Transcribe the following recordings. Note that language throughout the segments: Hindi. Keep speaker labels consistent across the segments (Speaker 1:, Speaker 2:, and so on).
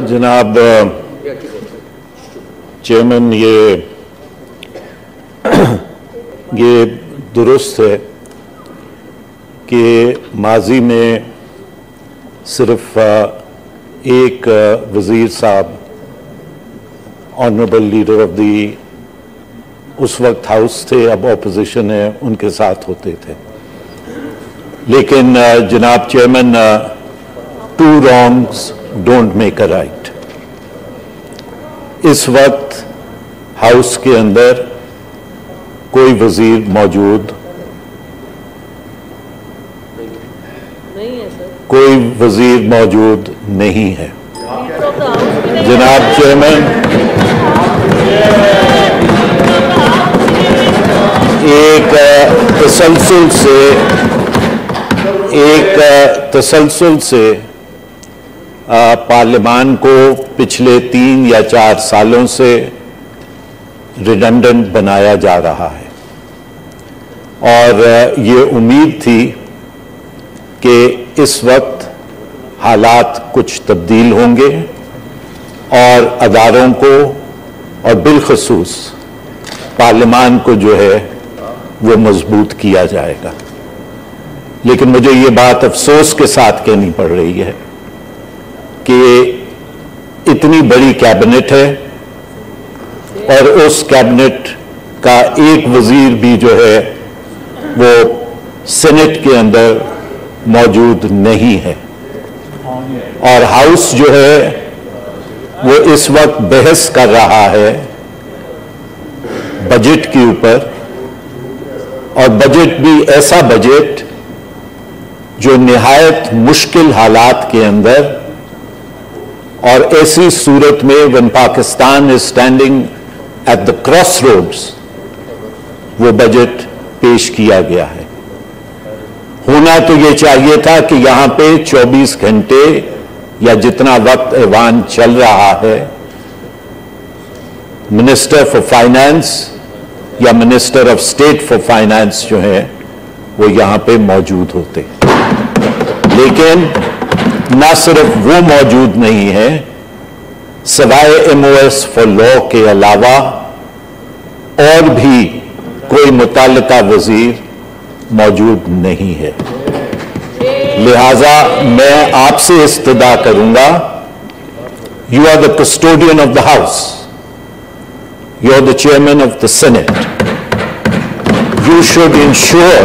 Speaker 1: जनाब चेयरमैन, ये दुरुस्त है कि माजी में सिर्फ एक वज़ीर साहब ऑनरेबल लीडर ऑफ दी उस वक्त हाउस थे, अब ऑपोजिशन है, उनके साथ होते थे। लेकिन जनाब chairman, two wrongs don't make a right. इस वक्त हाउस के अंदर कोई वजीर मौजूद नहीं है सर, कोई वजीर मौजूद नहीं है। जनाब चेयरमैन, एक तसलसल से पार्लियामान को पिछले 3 या 4 सालों से रिडंडेंट बनाया जा रहा है और ये उम्मीद थी कि इस वक्त हालात कुछ तब्दील होंगे और अदारों को और बिलखसूस पार्लियामान को जो है वो मजबूत किया जाएगा। लेकिन मुझे ये बात अफसोस के साथ कहनी पड़ रही है कि इतनी बड़ी कैबिनेट है और उस कैबिनेट का एक वजीर भी जो है वो सेनेट के अंदर मौजूद नहीं है और हाउस जो है वो इस वक्त बहस कर रहा है बजट के ऊपर, और बजट भी ऐसा बजट जो निहायत मुश्किल हालात के अंदर और ऐसी सूरत में when Pakistan is standing at the cross roads वो बजट पेश किया गया है। होना तो ये चाहिए था कि यहां पे 24 घंटे या जितना वक्त ऐवान चल रहा है मिनिस्टर फॉर फाइनेंस या minister of state for finance जो है वो यहां पे मौजूद होते, लेकिन ना सिर्फ वो मौजूद नहीं है, सवाए MOS फॉर लॉ के अलावा और भी कोई मुताल्लिका वजीर मौजूद नहीं है। लिहाजा मैं आपसे इस्तदा करूंगा, you are the custodian of the house, you are the chairman of the senate, you should ensure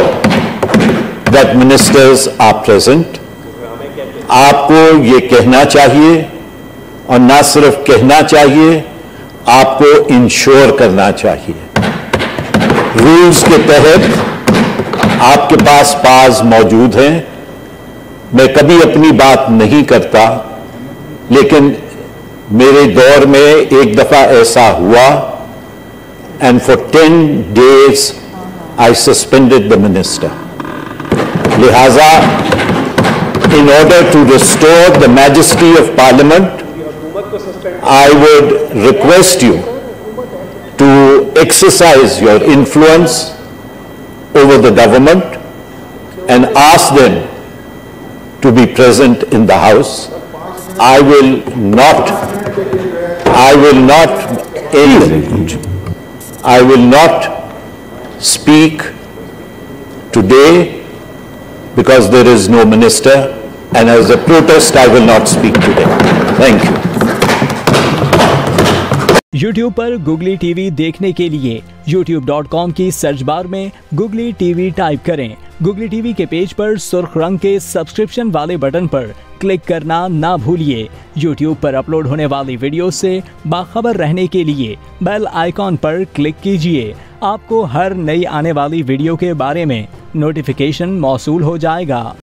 Speaker 1: that ministers are present. आपको ये कहना चाहिए और ना सिर्फ कहना चाहिए, आपको इंश्योर करना चाहिए। रूल्स के तहत आपके पास पास मौजूद हैं। मैं कभी अपनी बात नहीं करता, लेकिन मेरे दौर में एक दफा ऐसा हुआ and for 10 days I suspended the minister. लिहाजा in order to restore the majesty of Parliament, I would request you to exercise your influence over the government and ask them to be present in the House. I will not speak today because there is no minister, and as a protest I will not speak today. Thank you.
Speaker 2: YouTube पर Googly TV देखने के लिए youtube.com की सर्च बार में Googly TV टाइप करें। Googly TV के पेज पर सुर्ख रंग के सब्सक्रिप्शन वाले बटन पर क्लिक करना ना भूलिए। YouTube पर अपलोड होने वाली वीडियो से बाखबर रहने के लिए बेल आइकॉन पर क्लिक कीजिए। आपको हर नई आने वाली वीडियो के बारे में नोटिफिकेशन मौसूल हो जाएगा।